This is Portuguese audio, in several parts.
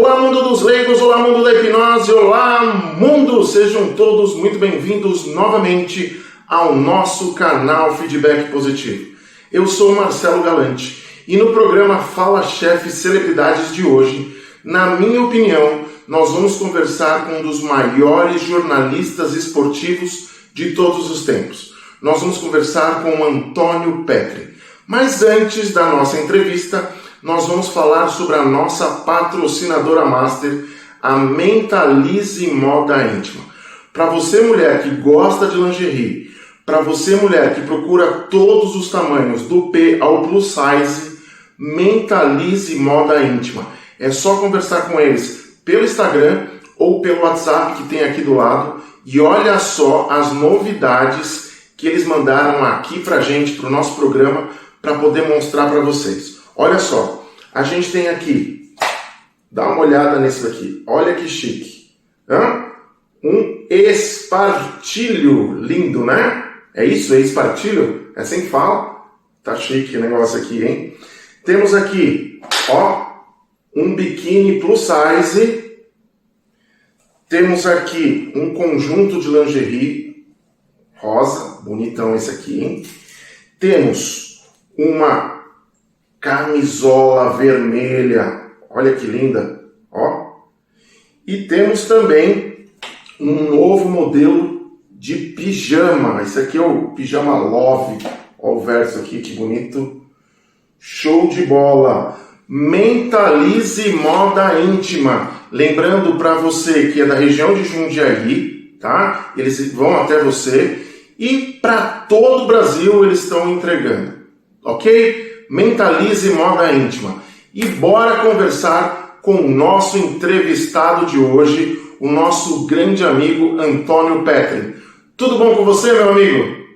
Olá, mundo dos leigos, olá, mundo da hipnose, olá, mundo! Sejam todos muito bem-vindos novamente ao nosso canal Feedback Positivo. Eu sou Marcelo Galante e no programa Fala Chefe Celebridades de hoje, na minha opinião, nós vamos conversar com um dos maiores jornalistas esportivos de todos os tempos. Nós vamos conversar com o Antônio Petri. Mas antes da nossa entrevista, nós vamos falar sobre a nossa patrocinadora master, a Mentalize Moda Íntima. Para você, mulher que gosta de lingerie, para você, mulher que procura todos os tamanhos, do P ao plus size, Mentalize Moda Íntima. É só conversar com eles pelo Instagram ou pelo WhatsApp que tem aqui do lado. E olha só as novidades que eles mandaram aqui pra gente, pro nosso programa, para poder mostrar para vocês. Olha só, a gente tem aqui, dá uma olhada nesse daqui, olha que chique. Um espartilho lindo, né? É isso? É espartilho? É assim que fala? Tá chique o negócio aqui, hein? Temos aqui, ó, um biquíni plus size. Temos aqui um conjunto de lingerie rosa, bonitão esse aqui, hein? Temos uma camisola vermelha, olha que linda, ó. E temos também um novo modelo de pijama. Esse aqui é o pijama love. Olha o verso aqui, que bonito. Show de bola. Mentalize Moda Íntima. Lembrando para você que é da região de Jundiaí, tá? Eles vão até você. E para todo o Brasil eles estão entregando. Ok? Mentalize Moda Íntima. E bora conversar com o nosso entrevistado de hoje, o nosso grande amigo Antônio Petri. Tudo bom com você, meu amigo?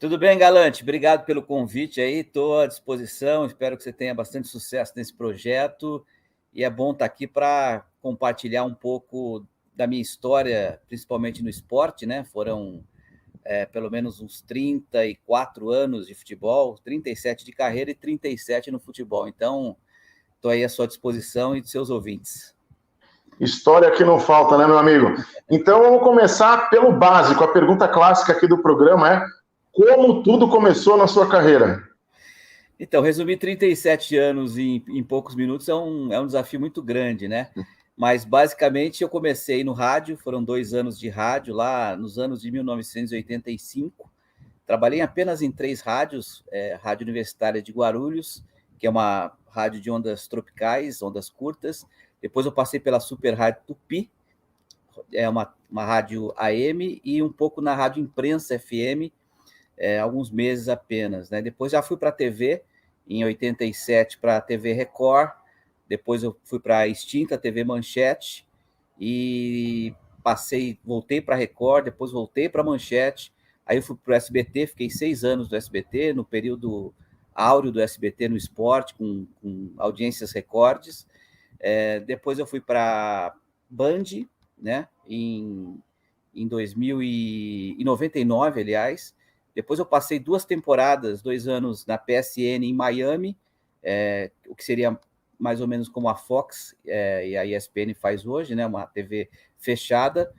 Tudo bem, Galante. Obrigado pelo convite aí. Estou à disposição. Espero que você tenha bastante sucesso nesse projeto. E é bom estar aqui para compartilhar um pouco da minha história, principalmente no esporte, né? Foram pelo menos uns 34 anos de futebol, 37 de carreira e 37 no futebol. Então, estou aí à sua disposição e dos seus ouvintes. História que não falta, né, meu amigo? Então, vamos começar pelo básico. A pergunta clássica aqui do programa é: como tudo começou na sua carreira? Então, resumir 37 anos em poucos minutos é um desafio muito grande, né? Mas, basicamente, eu comecei no rádio, foram 2 anos de rádio, lá nos anos de 1985. Trabalhei apenas em 3 rádios, Rádio Universitária de Guarulhos, que é uma rádio de ondas tropicais, ondas curtas. Depois eu passei pela Super Rádio Tupi, é uma rádio AM, e um pouco na Rádio Imprensa FM, alguns meses apenas, né? Depois já fui para a TV, em 87 para a TV Record. Depois eu fui para a extinta TV Manchete e voltei para a Record, depois voltei para a Manchete, aí eu fui para o SBT, fiquei 6 anos no SBT, no período áureo do SBT no esporte, com audiências recordes. Depois eu fui para Band, né, em 99, aliás. Depois eu passei 2 temporadas, 2 anos na PSN em Miami, o que seria mais ou menos como a Fox e a ESPN faz hoje, né? Uma TV fechada.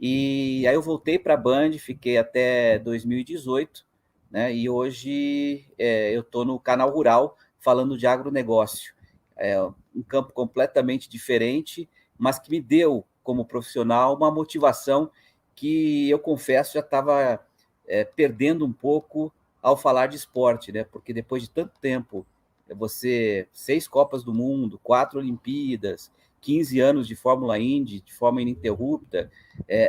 E aí eu voltei para a Band, fiquei até 2018, né? E hoje eu estou no Canal Rural falando de agronegócio. É um campo completamente diferente, mas que me deu, como profissional, uma motivação que eu confesso já estava perdendo um pouco ao falar de esporte, né? Porque depois de tanto tempo, 6 Copas do Mundo, 4 Olimpíadas, 15 anos de Fórmula Indy, de forma ininterrupta,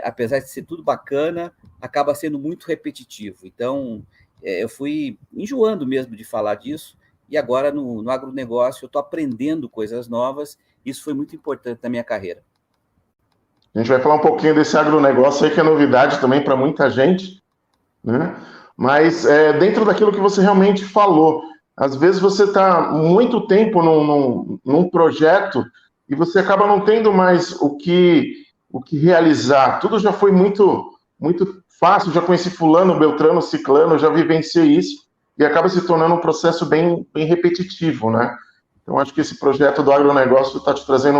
apesar de ser tudo bacana, acaba sendo muito repetitivo. Então, eu fui enjoando mesmo de falar disso, e agora no agronegócio eu estou aprendendo coisas novas. Isso foi muito importante na minha carreira. A gente vai falar um pouquinho desse agronegócio aí, que é novidade também para muita gente, né? Mas dentro daquilo que você realmente falou, às vezes você está muito tempo num projeto e você acaba não tendo mais o que realizar. Tudo já foi muito, muito fácil, já conheci fulano, beltrano, ciclano, já vivenciei isso, e acaba se tornando um processo bem, bem repetitivo, né? Então, acho que esse projeto do agronegócio está te trazendo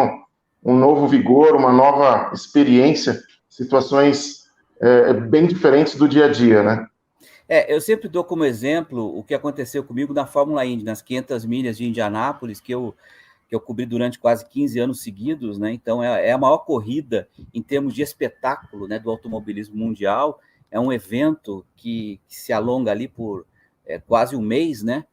um novo vigor, uma nova experiência, situações bem diferentes do dia a dia, né? Eu sempre dou como exemplo o que aconteceu comigo na Fórmula Indy, nas 500 milhas de Indianápolis, que eu cobri durante quase 15 anos seguidos, né? Então, é a maior corrida em termos de espetáculo, né, do automobilismo mundial. É um evento que se alonga ali por quase um mês, né?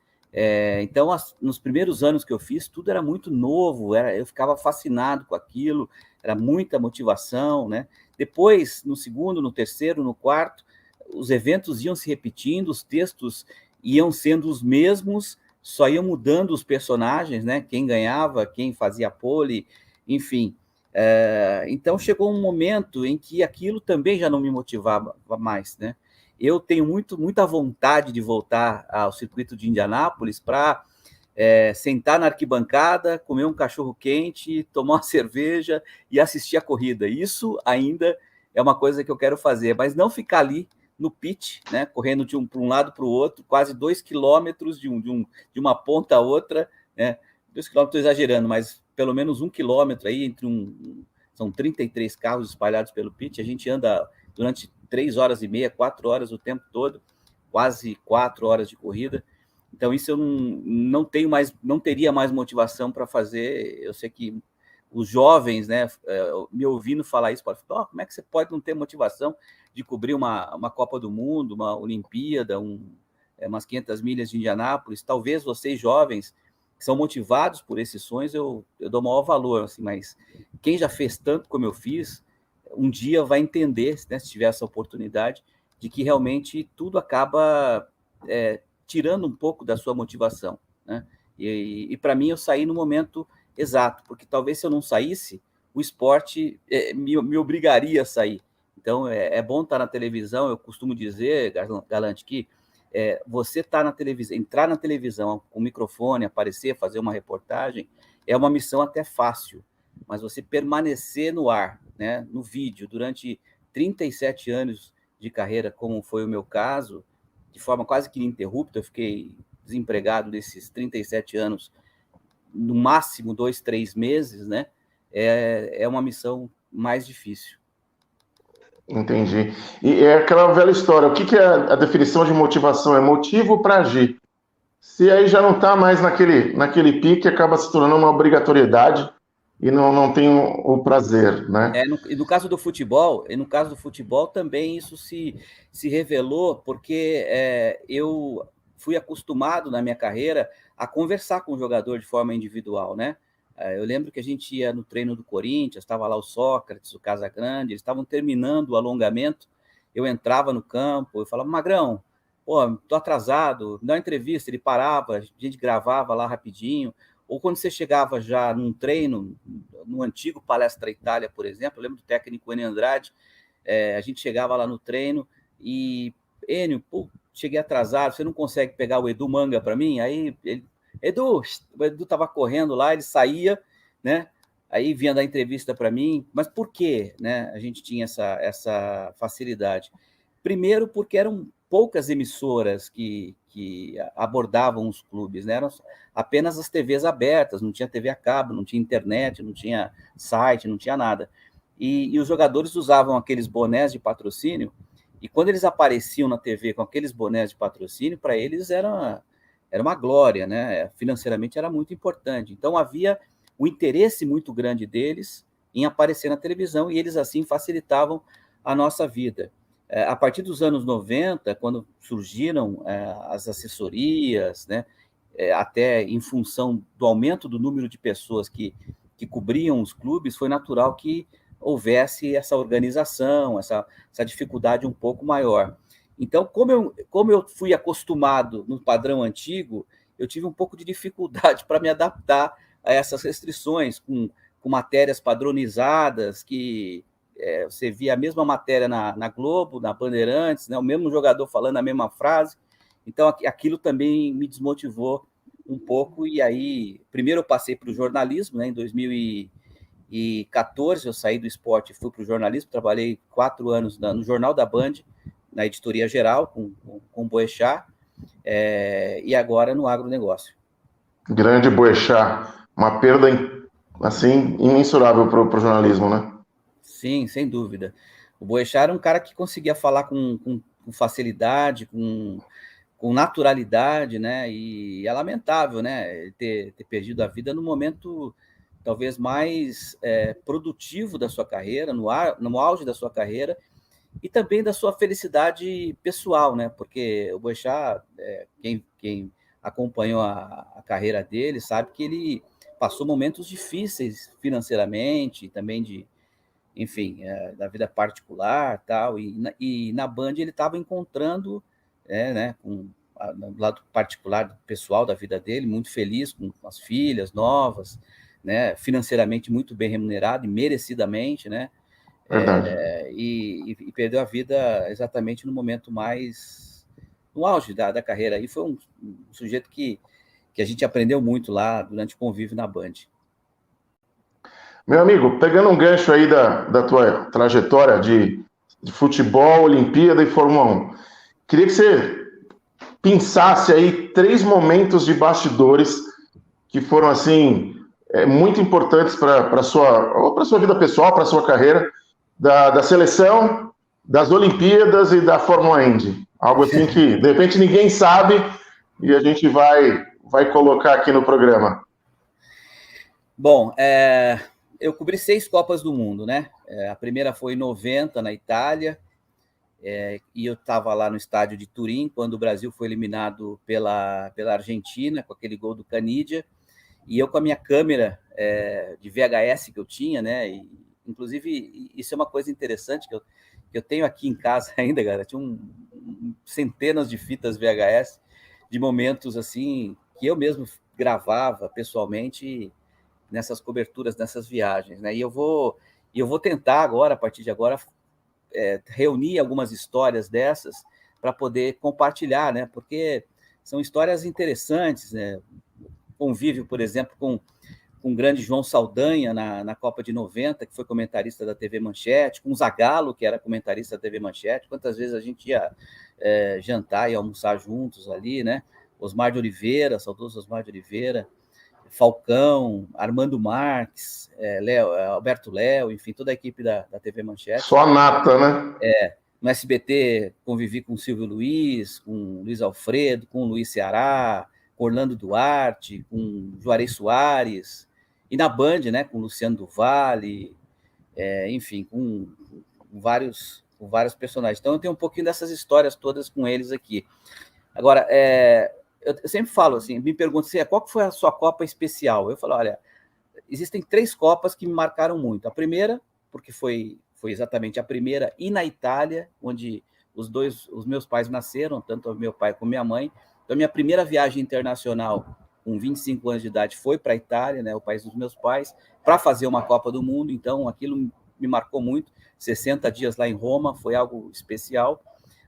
Então, nos primeiros anos que eu fiz, tudo era muito novo, eu ficava fascinado com aquilo, era muita motivação, né? Depois, no segundo, no terceiro, no quarto, os eventos iam se repetindo, os textos iam sendo os mesmos, só iam mudando os personagens, né? Quem ganhava, quem fazia pole, enfim. Então, chegou um momento em que aquilo também já não me motivava mais, né? Eu tenho muita vontade de voltar ao circuito de Indianápolis para sentar na arquibancada, comer um cachorro-quente, tomar uma cerveja e assistir a corrida. Isso ainda é uma coisa que eu quero fazer, mas não ficar ali no pit, né, correndo para um lado para o outro, quase 2 quilômetros de uma ponta a outra, né? 2 quilômetros exagerando, mas pelo menos 1 quilômetro aí são 33 carros espalhados pelo pit, a gente anda durante 3 horas e meia, 4 horas o tempo todo, quase 4 horas de corrida. Então, isso eu não teria mais motivação para fazer. Eu sei que os jovens, né, me ouvindo falar isso, podem falar, como é que você pode não ter motivação de cobrir uma Copa do Mundo, uma Olimpíada, umas 500 milhas de Indianápolis? Talvez vocês, jovens, que são motivados por esses sonhos, eu dou maior valor, assim, mas quem já fez tanto como eu fiz, um dia vai entender, né, se tiver essa oportunidade, de que realmente tudo acaba tirando um pouco da sua motivação, né? E para mim, eu saí no momento exato, porque talvez se eu não saísse, o esporte me obrigaria a sair. Então, é bom estar na televisão. Eu costumo dizer, Galante, que você tá na televisão, entrar na televisão com o microfone, aparecer, fazer uma reportagem, é uma missão até fácil, mas você permanecer no ar, né, no vídeo, durante 37 anos de carreira, como foi o meu caso, de forma quase que ininterrupta, eu fiquei desempregado nesses 37 anos, no máximo 2, 3 meses, né? É uma missão mais difícil. Entendi. E é aquela velha história, o que é a definição de motivação? É motivo para agir. Se aí já não está mais naquele pique, acaba se tornando uma obrigatoriedade e não tem o prazer, né? No caso do futebol também isso se revelou, porque eu fui acostumado na minha carreira a conversar com o jogador de forma individual, né? Eu lembro que a gente ia no treino do Corinthians, estava lá o Sócrates, o Casagrande, eles estavam terminando o alongamento, eu entrava no campo, eu falava, Magrão, pô, tô atrasado, me dá uma entrevista, ele parava, a gente gravava lá rapidinho, ou quando você chegava já num treino, no antigo Palestra Itália, por exemplo, eu lembro do técnico Enio Andrade, a gente chegava lá no treino e, Enio, pô, cheguei atrasado, você não consegue pegar o Edu Manga para mim? Aí, o Edu estava correndo lá, ele saía, né? Aí vinha dar entrevista para mim, mas por que, né, a gente tinha essa facilidade? Primeiro, porque eram poucas emissoras que abordavam os clubes, né? Eram apenas as TVs abertas, não tinha TV a cabo, não tinha internet, não tinha site, não tinha nada. E os jogadores usavam aqueles bonés de patrocínio, e quando eles apareciam na TV com aqueles bonés de patrocínio, para eles era uma glória, né? Financeiramente era muito importante. Então havia um interesse muito grande deles em aparecer na televisão, e eles assim facilitavam a nossa vida. A partir dos anos 90, quando surgiram as assessorias, né, até em função do aumento do número de pessoas que cobriam os clubes, foi natural que houvesse essa organização, essa dificuldade um pouco maior. Então, como eu fui acostumado no padrão antigo, eu tive um pouco de dificuldade para me adaptar a essas restrições, com matérias padronizadas, que você via a mesma matéria na Globo, na Bandeirantes, né, o mesmo jogador falando a mesma frase. Então, aquilo também me desmotivou um pouco, e aí, primeiro eu passei para o jornalismo, né, em 2014 eu saí do esporte e fui para o jornalismo, trabalhei 4 anos no Jornal da Band, na editoria geral, com o Boechat, e agora no agronegócio. Grande Boechat, uma perda assim imensurável para o jornalismo, né? Sim, sem dúvida. O Boechat era um cara que conseguia falar com facilidade, com naturalidade, né? E é lamentável, né? Ter perdido a vida no momento talvez mais produtivo da sua carreira, no auge da sua carreira, e também da sua felicidade pessoal, né? Porque o Boechat, quem acompanhou a carreira dele, sabe que ele passou momentos difíceis financeiramente, também enfim, da vida particular, tal, e na Band ele estava encontrando, né, no lado particular, pessoal da vida dele, muito feliz com as filhas novas, né, financeiramente muito bem remunerado e merecidamente, né, Verdade. e perdeu a vida exatamente no momento mais no auge da carreira. E foi um sujeito que a gente aprendeu muito lá durante o convívio na Band. Meu amigo, pegando um gancho aí da tua trajetória de futebol, Olimpíada e Fórmula 1, queria que você pensasse aí 3 momentos de bastidores que foram assim muito importantes para sua vida pessoal, para sua carreira, da seleção, das Olimpíadas e da Fórmula Indy. Algo assim que de repente ninguém sabe e a gente vai colocar aqui no programa. Bom, eu cobri 6 Copas do Mundo, né? A primeira foi em 90, na Itália, e eu estava lá no estádio de Turim, quando o Brasil foi eliminado pela Argentina, com aquele gol do Canidia, e eu com a minha câmera de VHS que eu tinha, né? E, inclusive, isso é uma coisa interessante que eu tenho aqui em casa ainda, cara. Tinha centenas de fitas VHS de momentos assim que eu mesmo gravava pessoalmente nessas coberturas, nessas viagens, né? E eu vou tentar agora, a partir de agora, reunir algumas histórias dessas para poder compartilhar, né? Porque são histórias interessantes, né? Convívio, por exemplo, com o grande João Saldanha na Copa de 90, que foi comentarista da TV Manchete, com o Zagallo, que era comentarista da TV Manchete. Quantas vezes a gente ia jantar e almoçar juntos ali, né? Osmar de Oliveira, saudoso Osmar de Oliveira, Falcão, Armando Marques, Alberto Léo, enfim, toda a equipe da TV Manchete. Só a nata, né? No SBT convivi com o Silvio Luiz, com o Luiz Alfredo, com o Luiz Ceará, com Orlando Duarte, com o Juarez Soares, e na Band, né, com o Luciano do Vale, enfim, com vários personagens. Então eu tenho um pouquinho dessas histórias todas com eles aqui. Agora, eu sempre falo assim, me perguntam assim, qual que foi a sua Copa especial? Eu falo, olha, existem 3 Copas que me marcaram muito. A primeira, porque foi exatamente a primeira, e na Itália, onde os meus pais nasceram, tanto o meu pai como minha mãe. Então, minha primeira viagem internacional, com 25 anos de idade, foi para a Itália, né, o país dos meus pais, para fazer uma Copa do Mundo. Então, aquilo me marcou muito. 60 dias lá em Roma, foi algo especial.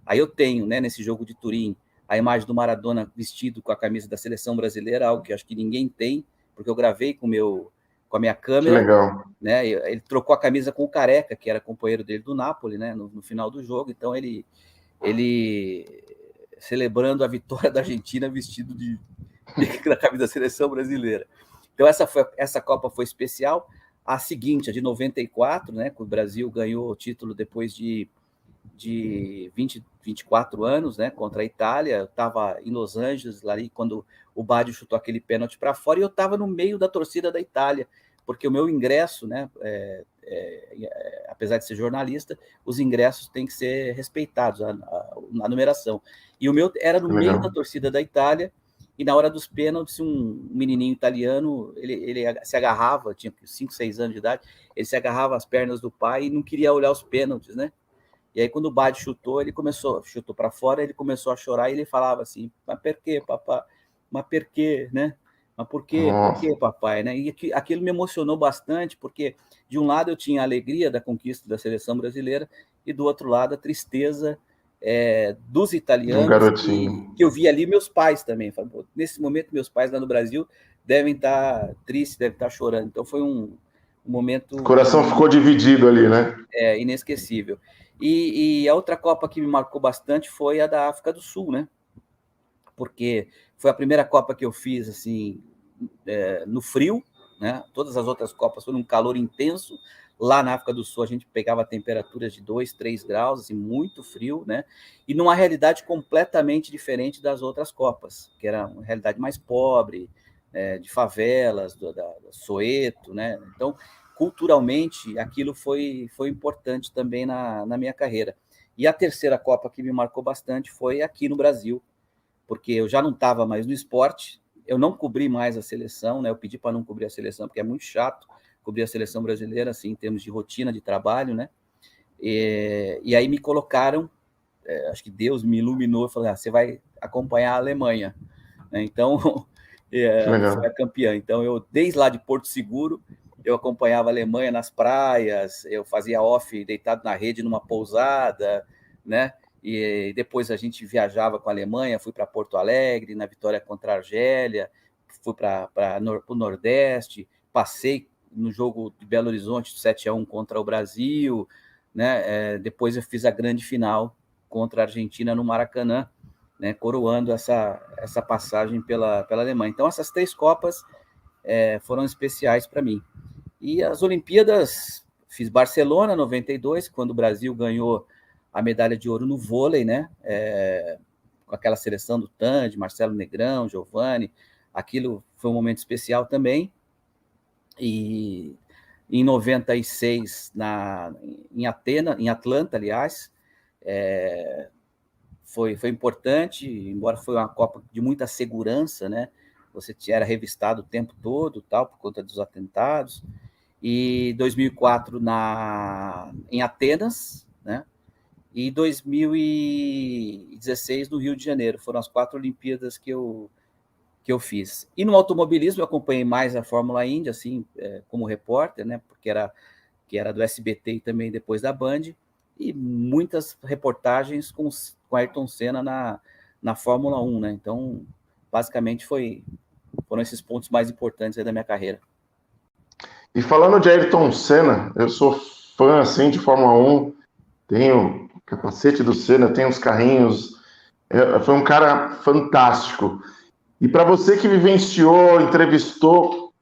Aí eu tenho, né, nesse jogo de Turim, a imagem do Maradona vestido com a camisa da seleção brasileira, algo que acho que ninguém tem, porque eu gravei com a minha câmera. Que legal. Né? Ele trocou a camisa com o Careca, que era companheiro dele do Napoli, né? No final do jogo. Então ele celebrando a vitória da Argentina vestido da camisa da seleção brasileira. Então essa Copa foi especial. A seguinte, a de 94, né? Que o Brasil ganhou o título depois de 24 anos, né, contra a Itália. Eu estava em Los Angeles, ali, quando o Baggio chutou aquele pênalti para fora, e eu estava no meio da torcida da Itália, porque o meu ingresso, né, apesar de ser jornalista, os ingressos têm que ser respeitados, a numeração. E o meu era no meio da torcida da Itália, e na hora dos pênaltis, um menininho italiano, ele se agarrava, tinha 5, 6 anos de idade, ele se agarrava às pernas do pai e não queria olhar os pênaltis, né? E aí, quando o Baggio chutou, chutou para fora, ele começou a chorar e ele falava assim: mas por quê, papai? Mas por quê, né? Mas por quê? Por quê, papai? Né? E aquilo me emocionou bastante, porque de um lado eu tinha a alegria da conquista da seleção brasileira e do outro lado a tristeza dos italianos que eu vi ali, meus pais também. Nesse momento, meus pais lá no Brasil devem estar tristes, devem estar chorando. Então foi um momento... O coração ficou dividido ali, né? Inesquecível. E a outra Copa que me marcou bastante foi a da África do Sul, né? Porque foi a primeira Copa que eu fiz, assim, no frio, né? Todas as outras Copas foram um calor intenso. Lá na África do Sul, a gente pegava temperaturas de 2, 3 graus, assim, muito frio, né? E numa realidade completamente diferente das outras Copas, que era uma realidade mais pobre, de favelas, da Soweto, né? Então, culturalmente, aquilo foi importante também na minha carreira. E a terceira Copa que me marcou bastante foi aqui no Brasil, porque eu já não estava mais no esporte, eu não cobri mais a seleção, né? Eu pedi para não cobrir a seleção, porque é muito chato cobrir a seleção brasileira, assim, em termos de rotina de trabalho, né? E aí me colocaram, acho que Deus me iluminou, falou, você vai acompanhar a Alemanha, né? Então, você é campeã. Então, eu, desde lá de Porto Seguro, eu acompanhava a Alemanha nas praias, eu fazia off deitado na rede numa pousada, né? E depois a gente viajava com a Alemanha, fui para Porto Alegre, na vitória contra a Argélia, fui para o Nordeste, passei no jogo de Belo Horizonte, 7-1 contra o Brasil, né? Depois eu fiz a grande final contra a Argentina no Maracanã, né? Coroando essa passagem pela Alemanha. Então, essas 3 Copas foram especiais para mim. E as Olimpíadas, fiz Barcelona, 92, quando o Brasil ganhou a medalha de ouro no vôlei, né? Com aquela seleção do Tandy, Marcelo Negrão, Giovani, aquilo foi um momento especial também. E em 96, em Atlanta, aliás, foi importante, embora foi uma Copa de muita segurança, né? Você era revistado o tempo todo, tal, por conta dos atentados. E 2004 em Atenas, né? E 2016 no Rio de Janeiro. Foram as 4 Olimpíadas que eu fiz. E no automobilismo eu acompanhei mais a Fórmula Indy, assim, como repórter, né? Porque que era do SBT e também depois da Band, e muitas reportagens com Ayrton Senna na Fórmula 1, né? Então, basicamente foram esses pontos mais importantes aí da minha carreira. E falando de Ayrton Senna, eu sou fã assim de Fórmula 1, tenho o capacete do Senna, tenho os carrinhos, foi um cara fantástico. E para você que vivenciou, entrevistou,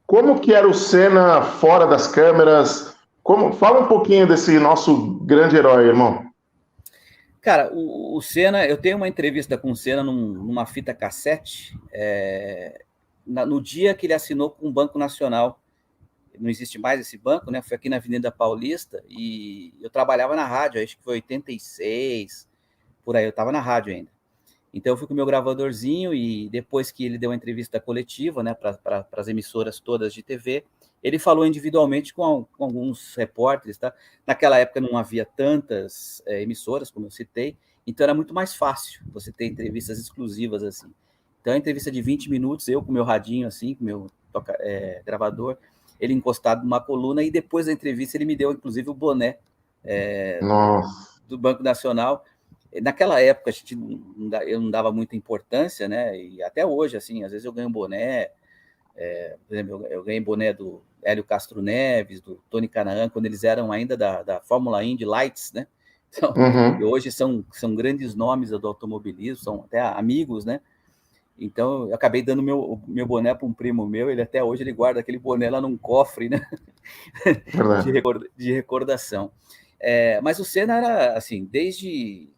como que era o Senna fora das câmeras? Fala um pouquinho desse nosso grande herói, irmão. Cara, o Senna, eu tenho uma entrevista com o Senna numa fita cassete, no dia que ele assinou com o Banco Nacional. Não existe mais esse banco, né? Foi aqui na Avenida Paulista e eu trabalhava na rádio, acho que foi 86, por aí, eu estava na rádio ainda. Então eu fui com o meu gravadorzinho e depois que ele deu uma entrevista coletiva, né, para as emissoras todas de TV, ele falou individualmente com alguns repórteres, tá? Naquela época não havia tantas emissoras, como eu citei, então era muito mais fácil você ter entrevistas exclusivas assim. Então a entrevista de 20 minutos, eu com meu radinho assim, com meu gravador, ele encostado numa coluna, e depois da entrevista ele me deu inclusive o boné do Banco Nacional. Naquela época eu não dava muita importância, né? E até hoje, assim, às vezes eu ganho boné, por exemplo, eu ganhei boné do Hélio Castro Neves, do Tony Canaan, quando eles eram ainda da Fórmula Indy Lights, né? Então, e hoje são grandes nomes do automobilismo, são até amigos, né? Então, eu acabei dando meu boné para um primo meu, ele até hoje ele guarda aquele boné lá num cofre, né? de recordação. Mas o Senna era, assim, desde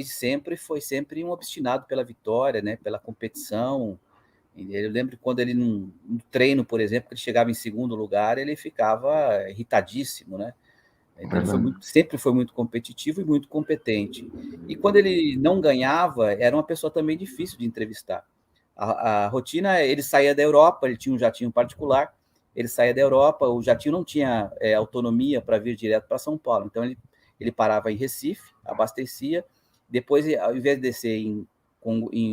sempre, foi sempre um obstinado pela vitória, né? Pela competição. Eu lembro quando ele, no treino, por exemplo, que ele chegava em segundo lugar, ele ficava irritadíssimo, né? Então, ele sempre foi muito competitivo e muito competente. E quando ele não ganhava, era uma pessoa também difícil de entrevistar. A rotina, ele saía da Europa, ele tinha um jatinho particular, ele saía da Europa, o jatinho não tinha autonomia para vir direto para São Paulo, então ele parava em Recife, abastecia, depois, ao invés de descer em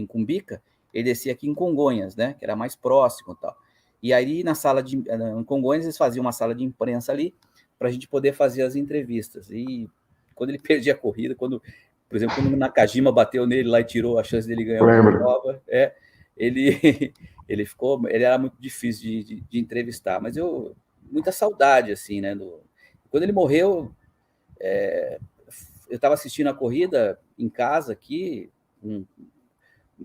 Cumbica, ele descia aqui em Congonhas, né, que era mais próximo e tal. E aí, em Congonhas, eles faziam uma sala de imprensa ali, para a gente poder fazer as entrevistas. E quando ele perdia a corrida, por exemplo, quando o Nakajima bateu nele lá e tirou a chance dele ganhar uma prova, ele era muito difícil de entrevistar, mas muita saudade, assim, né? Quando ele morreu, eu estava assistindo a corrida em casa aqui, em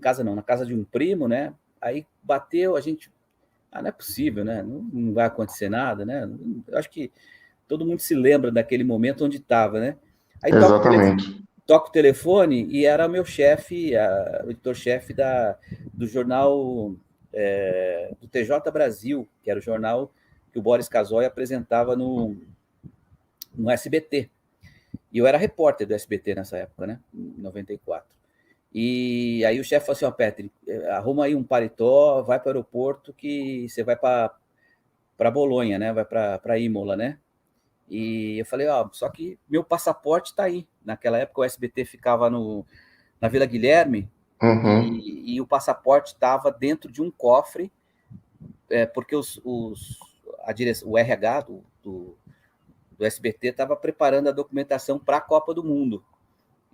casa não, na casa de um primo, né? Aí bateu, a gente não é possível, né? Não vai acontecer nada, né? Eu acho que todo mundo se lembra daquele momento onde estava, né? Aí Exatamente. toca o telefone e era o meu chefe, o editor-chefe do jornal do TJ Brasil, que era o jornal que o Boris Casoy apresentava no SBT. E eu era repórter do SBT nessa época, né? Em 94. E aí o chefe falou assim, Petri, arruma aí um paletó, vai para o aeroporto que você vai para Bolonha, né? Vai para Imola, né? E eu falei, só que meu passaporte está aí. Naquela época o SBT ficava na Vila Guilherme, Uhum. e o passaporte estava dentro de um cofre, porque a direção, o RH do SBT estava preparando a documentação para a Copa do Mundo.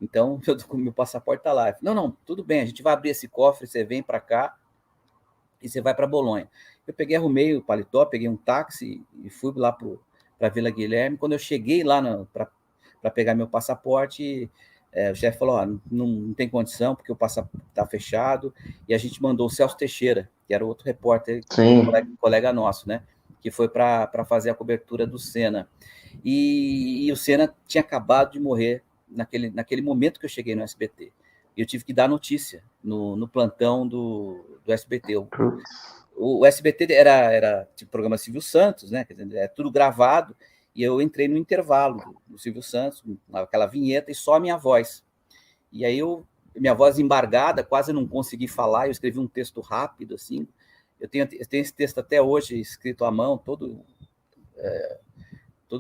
Então, meu passaporte está lá. Falei, não, tudo bem, a gente vai abrir esse cofre, você vem para cá e você vai para Bolonha. Eu arrumei o paletó, peguei um táxi e fui lá para Vila Guilherme. Quando eu cheguei lá para pegar meu passaporte, o chefe falou, não tem condição, porque o passaporte está fechado, e a gente mandou o Celso Teixeira, que era outro repórter, colega nosso, né? Que foi para fazer a cobertura do Senna. E o Senna tinha acabado de morrer naquele momento que eu cheguei no SBT. Eu tive que dar notícia no plantão do SBT. O SBT era tipo programa Silvio Santos, né? Quer dizer, é tudo gravado, e eu entrei no intervalo do Silvio Santos, aquela vinheta e só a minha voz. E aí minha voz embargada, quase não consegui falar, eu escrevi um texto rápido, assim. Eu tenho esse texto até hoje escrito à mão, todo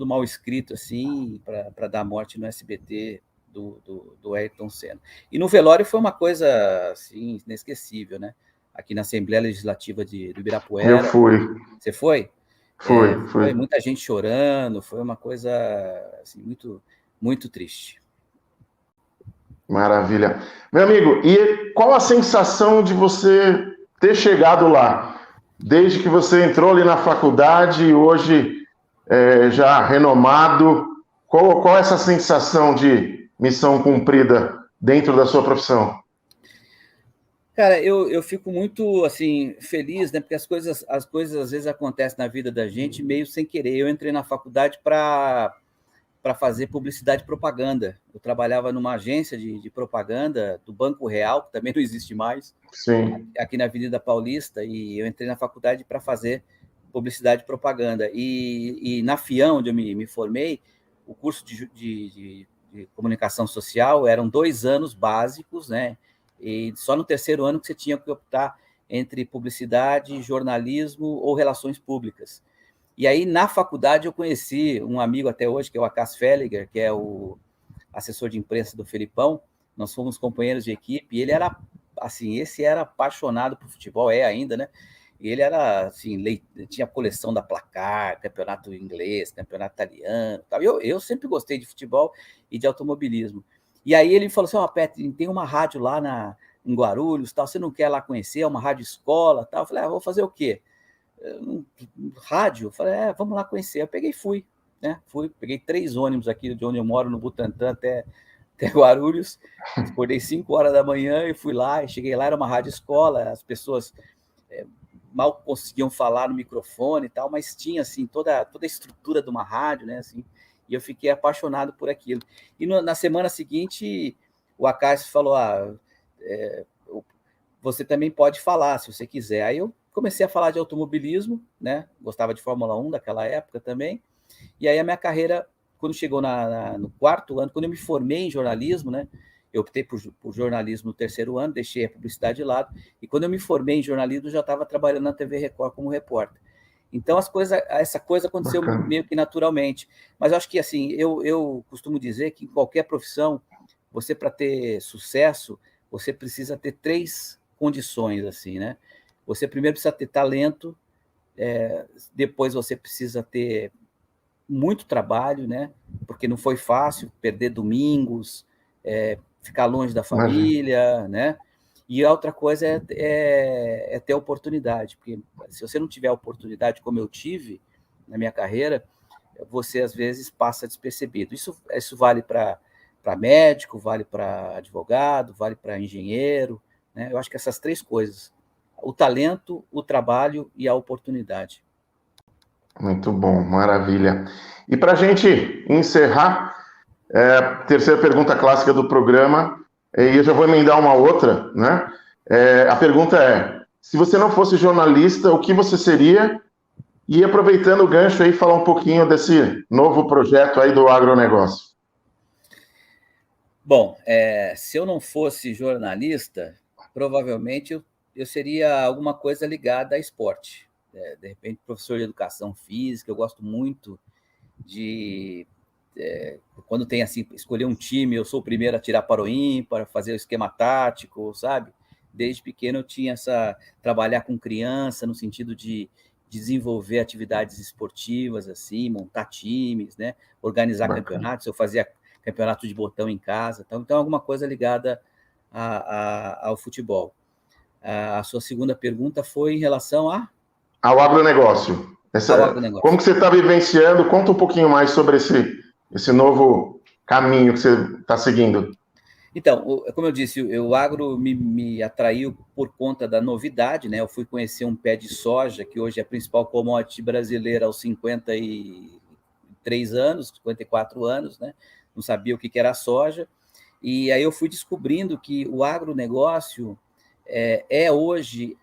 mal escrito, assim, para dar morte no SBT do Ayrton Senna. E no velório foi uma coisa, assim, inesquecível, né? Aqui na Assembleia Legislativa do Ibirapuera. Eu fui. Você foi? Fui. Foi muita gente chorando, foi uma coisa, assim, muito, muito triste. Maravilha. Meu amigo, e qual a sensação de você ter chegado lá? Desde que você entrou ali na faculdade e hoje já renomado, qual é essa sensação de missão cumprida dentro da sua profissão? Cara, eu fico muito, assim, feliz, né? Porque as coisas às vezes acontecem na vida da gente meio sem querer. Eu entrei na faculdade para fazer publicidade e propaganda. Eu trabalhava numa agência de propaganda do Banco Real, que também não existe mais, Sim. aqui na Avenida Paulista, e eu entrei na faculdade para fazer publicidade e propaganda. E na FIAM, onde eu me formei, o curso de comunicação social eram 2 anos básicos, né? E só no terceiro ano que você tinha que optar entre publicidade, jornalismo ou relações públicas. E aí, na faculdade, eu conheci um amigo até hoje, que é o Acas Felliger, que é o assessor de imprensa do Felipão. Nós fomos companheiros de equipe, e ele era, assim, esse era apaixonado por futebol, é ainda, né? E ele era, assim, tinha coleção da Placar, campeonato inglês, campeonato italiano, tal. Eu sempre gostei de futebol e de automobilismo. E aí ele falou assim, Petri, tem uma rádio lá em Guarulhos, tal, você não quer lá conhecer? É uma rádio escola, tal. Eu falei, vou fazer o quê? Rádio? Eu falei, vamos lá conhecer. Eu peguei e fui, né? Peguei 3 ônibus aqui de onde eu moro, no Butantã, até Guarulhos. Acordei 5 horas da manhã e fui lá. E cheguei lá, era uma rádio escola, as pessoas mal conseguiam falar no microfone e tal, mas tinha, assim, toda a estrutura de uma rádio, né? Assim, e eu fiquei apaixonado por aquilo. E na semana seguinte, o Acácio falou, você também pode falar, se você quiser. Aí eu comecei a falar de automobilismo, né? Gostava de Fórmula 1 daquela época também. E aí a minha carreira, quando chegou no 4º ano, quando eu me formei em jornalismo, né? Eu optei por jornalismo no 3º ano, deixei a publicidade de lado. E quando eu me formei em jornalismo, eu já estava trabalhando na TV Record como repórter. Então essa coisa aconteceu meio que naturalmente. Mas eu acho que, assim, eu costumo dizer que em qualquer profissão, você, para ter sucesso, você precisa ter 3 condições, assim, né? Você primeiro precisa ter talento, depois você precisa ter muito trabalho, né? Porque não foi fácil perder domingos, ficar longe da família, né? E a outra coisa é ter oportunidade, porque se você não tiver oportunidade como eu tive na minha carreira, você às vezes passa despercebido. Isso vale para médico, vale para advogado, vale para engenheiro, né? Eu acho que essas 3 coisas, o talento, o trabalho e a oportunidade. Muito bom, maravilha. E para a gente encerrar, terceira pergunta clássica do programa, e eu já vou emendar uma outra, né? A pergunta é: se você não fosse jornalista, o que você seria? E aproveitando o gancho aí, falar um pouquinho desse novo projeto aí do agronegócio. Bom, se eu não fosse jornalista, provavelmente eu seria alguma coisa ligada a esporte. De repente, professor de educação física. Eu gosto muito de... quando tem assim, escolher um time, eu sou o primeiro a tirar para o ímpar, fazer o esquema tático, sabe? Desde pequeno eu tinha trabalhar com criança, no sentido de desenvolver atividades esportivas, assim, montar times, né? Organizar campeonatos. Eu fazia campeonato de botão em casa, então alguma coisa ligada ao futebol. A sua segunda pergunta foi em relação ao agronegócio. Ao agronegócio. Como que você está vivenciando? Conta um pouquinho mais sobre esse novo caminho que você está seguindo. Então, como eu disse, o agro me atraiu por conta da novidade, né? Eu fui conhecer um pé de soja, que hoje é a principal commodity brasileira aos 53 anos, 54 anos, né? Não sabia o que era soja. E aí eu fui descobrindo que o agronegócio hoje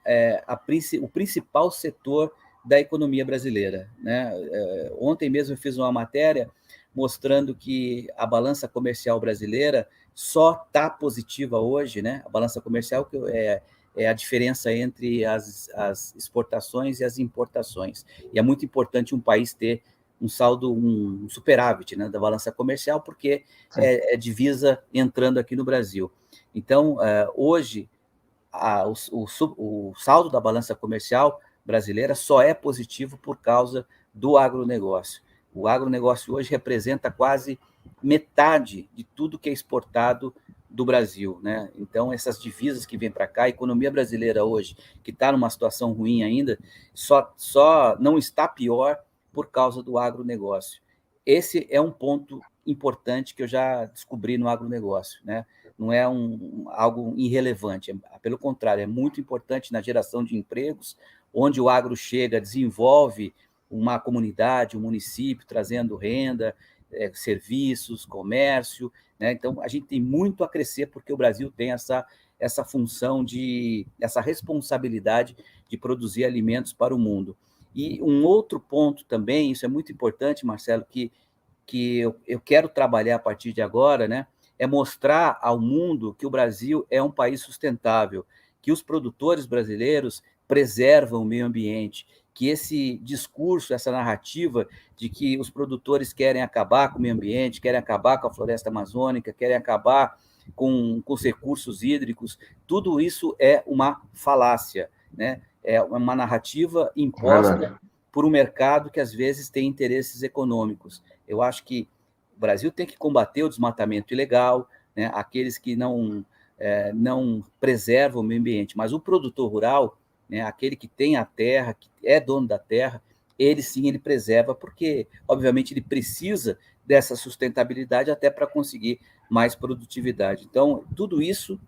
o principal setor da economia brasileira, né? Ontem mesmo eu fiz uma matéria mostrando que a balança comercial brasileira só está positiva hoje, né? A balança comercial é a diferença entre as exportações e as importações. E é muito importante um país ter um saldo, um superávit, né, da balança comercial, porque é divisa entrando aqui no Brasil. Então, hoje, o saldo da balança comercial brasileira só é positivo por causa do agronegócio. O agronegócio hoje representa quase metade de tudo que é exportado do Brasil, né? Então, essas divisas que vêm para cá, a economia brasileira hoje, que está numa situação ruim ainda, só não está pior por causa do agronegócio. Esse é um ponto importante que eu já descobri no agronegócio, né? Não é algo irrelevante, pelo contrário, é muito importante na geração de empregos, onde o agro chega, desenvolve uma comunidade, um município, trazendo renda, serviços, comércio, né? Então, a gente tem muito a crescer, porque o Brasil tem essa função, essa responsabilidade de produzir alimentos para o mundo. E um outro ponto também, isso é muito importante, Marcelo, que eu quero trabalhar a partir de agora, né? É mostrar ao mundo que o Brasil é um país sustentável, que os produtores brasileiros preservam o meio ambiente, que esse discurso, essa narrativa de que os produtores querem acabar com o meio ambiente, querem acabar com a floresta amazônica, querem acabar com os recursos hídricos, tudo isso é uma falácia, né? É uma narrativa imposta por um mercado que, às vezes, tem interesses econômicos. Eu acho que o Brasil tem que combater o desmatamento ilegal, né? Aqueles que não preservam o meio ambiente, mas o produtor rural, né, aquele que tem a terra, que é dono da terra, ele sim, ele preserva, porque, obviamente, ele precisa dessa sustentabilidade até para conseguir mais produtividade. Então, tudo isso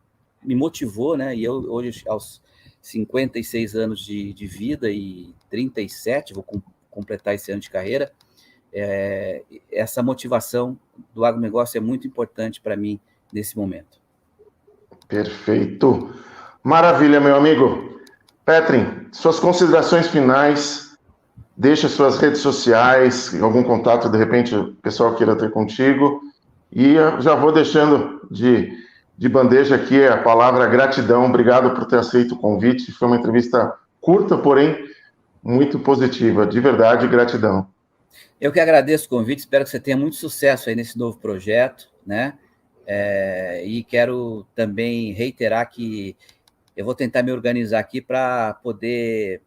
me motivou, né? E eu, hoje, aos 56 anos de vida e 37, vou completar esse ano de carreira, essa motivação do agronegócio é muito importante para mim nesse momento. Perfeito. Maravilha, meu amigo. Petrin, suas considerações finais, deixa suas redes sociais, algum contato, de repente, o pessoal queira ter contigo, e eu já vou deixando de bandeja aqui a palavra gratidão. Obrigado por ter aceito o convite, foi uma entrevista curta, porém muito positiva, de verdade, gratidão. Eu que agradeço o convite, espero que você tenha muito sucesso aí nesse novo projeto, né? E quero também reiterar que eu vou tentar me organizar aqui para poder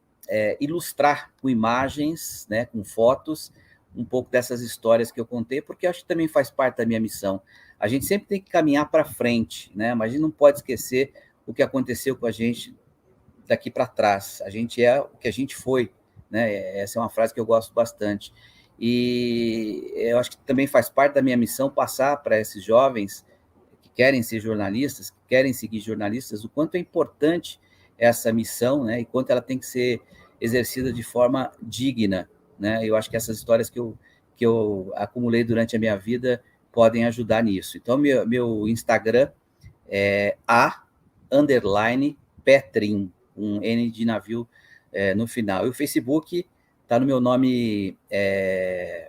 ilustrar com imagens, né, com fotos, um pouco dessas histórias que eu contei, porque eu acho que também faz parte da minha missão. A gente sempre tem que caminhar para frente, né? Mas a gente não pode esquecer o que aconteceu com a gente daqui para trás. A gente é o que a gente foi, né? Essa é uma frase que eu gosto bastante. E eu acho que também faz parte da minha missão passar para esses jovens que querem ser jornalistas, que querem seguir jornalistas, o quanto é importante essa missão, né, e quanto ela tem que ser exercida de forma digna, né? Eu acho que essas histórias que eu acumulei durante a minha vida podem ajudar nisso. Então, meu Instagram é _Petrin, um N de navio no final. E o Facebook está no meu nome,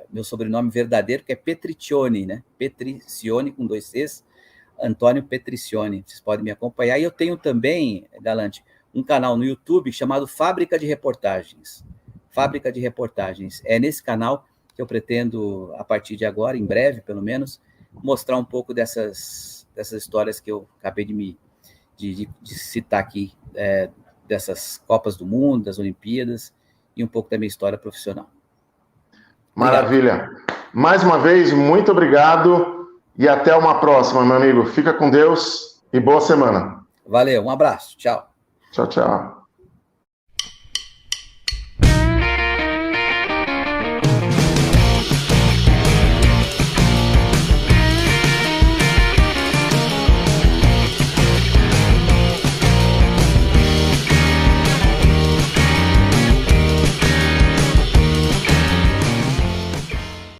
meu sobrenome verdadeiro, que é Petricione, né? Petricione com 2 Cs, Antônio Petricione. Vocês podem me acompanhar. E eu tenho também, Galante, um canal no YouTube chamado Fábrica de Reportagens. Fábrica de Reportagens. É nesse canal que eu pretendo, a partir de agora, em breve, pelo menos, mostrar um pouco dessas histórias que eu acabei de citar aqui, dessas Copas do Mundo, das Olimpíadas, e um pouco da minha história profissional. Maravilha. Obrigado. Mais uma vez, muito obrigado e até uma próxima, meu amigo. Fica com Deus e boa semana. Valeu, um abraço. Tchau. Tchau, tchau.